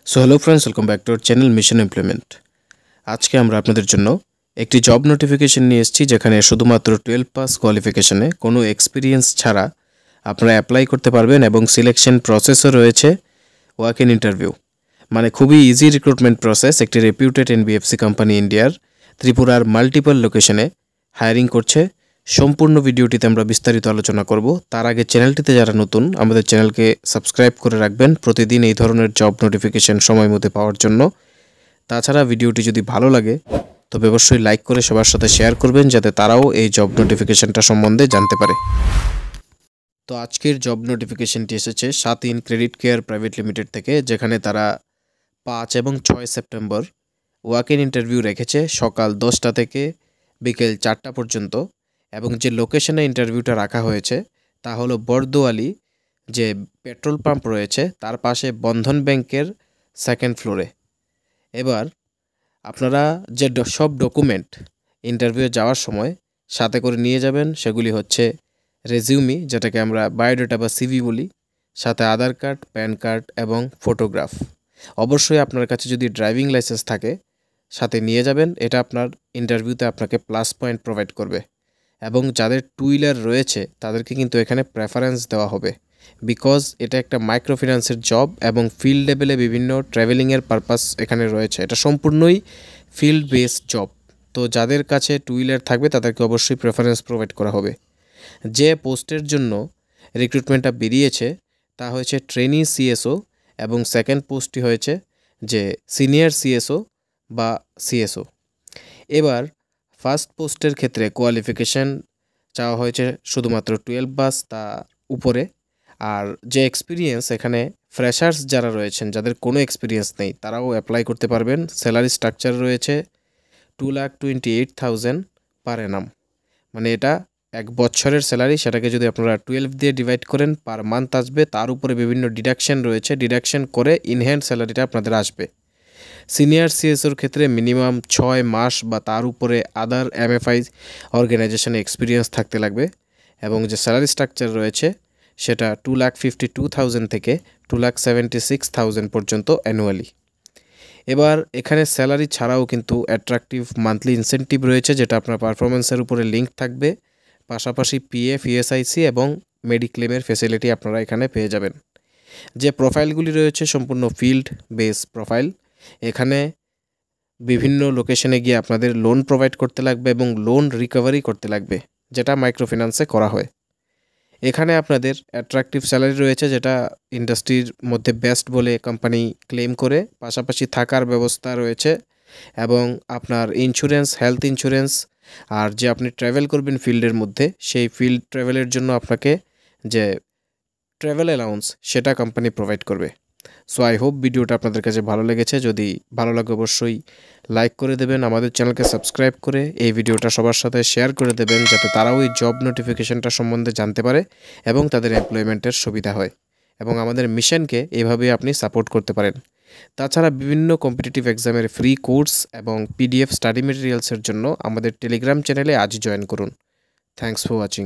So hello friends, welcome back to our channel mission employment. আজকে আমরা আপনাদের জন্য একটি জব নোটিফিকেশন নিয়ে এসেছি, যেখানে শুধুমাত্র 12 পাস কোয়ালিফিকেশনে কোনো এক্সপিরিয়েন্স ছাড়া আপনারা অ্যাপ্লাই করতে পারবেন এবং সিলেকশন প্রসেসও রয়েছে ওয়াক ইন ইন্টারভিউ। মানে খুবই ইজি রিক্রুটমেন্ট প্রসেস। একটি রেপিউটেড এনবিএফসি কোম্পানি ইন্ডিয়ার ত্রিপুরার মাল্টিপল লোকেশনে হায়ারিং করছে। সম্পূর্ণ ভিডিওটিতে আমরা বিস্তারিত আলোচনা করব। তার আগে চ্যানেলটিতে যারা নতুন, আমাদের চ্যানেলকে সাবস্ক্রাইব করে রাখবেন প্রতিদিন এই ধরনের জব নোটিফিকেশন সময় মতো পাওয়ার জন্য। তাছাড়া ভিডিওটি যদি ভালো লাগে তবে অবশ্যই লাইক করে সবার সাথে শেয়ার করবেন, যাতে তারাও এই জব নোটিফিকেশনটা সম্বন্ধে জানতে পারে। তো আজকের জব নোটিফিকেশনটি এসেছে 7 ক্রেডিট কেয়ার প্রাইভেট লিমিটেড থেকে, যেখানে তারা 5 এবং 6 সেপ্টেম্বর ওয়াক ইন ইন্টারভিউ রেখেছে সকাল 10টা থেকে বিকেল 4টা পর্যন্ত। এবং যে লোকেশনে ইন্টারভিউটা রাখা হয়েছে তা হলো বর্দোয়ালি, যে পেট্রোল পাম্প রয়েছে তার পাশে বন্ধন ব্যাংকের সেকেন্ড ফ্লোরে। এবার আপনারা যে সব ডকুমেন্ট ইন্টারভিউ যাওয়ার সময় সাথে করে নিয়ে যাবেন সেগুলি হচ্ছে রেজিউমি, যেটাকে আমরা বায়োডাটা বা সিভি বলি, সাথে আধার কার্ড, প্যান কার্ড এবং ফটোগ্রাফ। অবশ্যই আপনার কাছে যদি ড্রাইভিং লাইসেন্স থাকে সাথে নিয়ে যাবেন, এটা আপনার ইন্টারভিউতে আপনাকে প্লাস পয়েন্ট প্রোভাইড করবে। এবং যাদের টু হুইলার রয়েছে তাদেরকে কিন্তু এখানে প্রেফারেন্স দেওয়া হবে, বিকজ এটা একটা মাইক্রো ফিন্যান্সের জব এবং ফিল্ড লেভেলে বিভিন্ন ট্রাভেলিংয়ের পারপাস এখানে রয়েছে। এটা সম্পূর্ণই ফিল্ড বেসড জব। তো যাদের কাছে টু হুইলার থাকবে তাদেরকে অবশ্যই প্রেফারেন্স প্রোভাইড করা হবে। যে পোস্টের জন্য রিক্রুটমেন্টটা বেরিয়েছে তা হয়েছে ট্রেনি সিএসও, এবং সেকেন্ড পোস্টটি হয়েছে যে সিনিয়র সিএসও বা সিএসও। এবার ফার্স্ট পোস্টের ক্ষেত্রে কোয়ালিফিকেশান চাওয়া হয়েছে শুধুমাত্র 12 পাস তা উপরে। আর যে এক্সপিরিয়েন্স, এখানে ফ্রেশার্স যারা রয়েছেন, যাদের কোনো এক্সপিরিয়েন্স নেই, তারাও অ্যাপ্লাই করতে পারবেন। স্যালারি স্ট্রাকচার রয়েছে 2,28,000 পার অ্যানাম। মানে এটা 1 বছরের স্যালারি, সেটাকে যদি আপনারা 12 দিয়ে ডিভাইড করেন পার মান্থ আসবে। তার উপরে বিভিন্ন ডিডাকশন রয়েছে, ডিডাকশন করে ইনহ্যান্ড স্যালারিটা আপনাদের আসবে। সিনিয়র সিএসওর ক্ষেত্রে মিনিমাম 6 মাস বা তার উপরে আদার এমএফআই অর্গানাইজেশনে এক্সপিরিয়েন্স থাকতে লাগবে। এবং যে স্যালারি স্ট্রাকচার রয়েছে সেটা 2,52,000 থেকে 2,76,000 পর্যন্ত অ্যানুয়ালি। এবার এখানে স্যালারি ছাড়াও কিন্তু অ্যাট্রাকটিভ মান্থলি ইনসেন্টিভ রয়েছে, যেটা আপনার পারফরমেন্সের উপরে লিঙ্ক থাকবে। পাশাপাশি পিএফ, ইএসআইসি এবং মেডিক্লেমের ফেসিলিটি আপনারা এখানে পেয়ে যাবেন। যে প্রোফাইলগুলি রয়েছে সম্পূর্ণ ফিল্ড বেস প্রোফাইল। এখানে বিভিন্ন লোকেশনে গিয়ে আপনাদের লোন প্রোভাইড করতে লাগবে এবং লোন রিকভারি করতে লাগবে, যেটা মাইক্রো ফিন্যান্সে করা হয়। এখানে আপনাদের অ্যাট্রাকটিভ স্যালারি রয়েছে, যেটা ইন্ডাস্ট্রির মধ্যে বেস্ট বলে কোম্পানি ক্লেম করে। পাশাপাশি থাকার ব্যবস্থা রয়েছে এবং আপনার ইন্স্যুরেন্স, হেলথ ইন্স্যুরেন্স, আর যে আপনি ট্রাভেল করবেন ফিল্ডের মধ্যে, সেই ফিল্ড ট্রাভেলের জন্য আপনাকে যে ট্রাভেল অ্যালাউন্স সেটা কোম্পানি প্রোভাইড করবে। সো আই হোপ ভিডিওটা আপনাদের কাছে ভালো লেগেছে। যদি ভালো লাগে অবশ্যই লাইক করে দেবেন, আমাদের চ্যানেলকে সাবস্ক্রাইব করে এই ভিডিওটা সবার সাথে শেয়ার করে দেবেন, যাতে তারাও এই জব নোটিফিকেশনটা সম্বন্ধে জানতে পারে এবং তাদের এমপ্লয়মেন্টের সুবিধা হয়। এবং আমাদের মিশনকে এইভাবে আপনি সাপোর্ট করতে পারেন। তাছাড়া বিভিন্ন কম্পিটিটিভ এক্সামের ফ্রি কোর্স এবং পিডিএফ স্টাডি মেটেরিয়ালসের জন্য আমাদের টেলিগ্রাম চ্যানেলে আজই জয়েন করুন। Thanks for watching.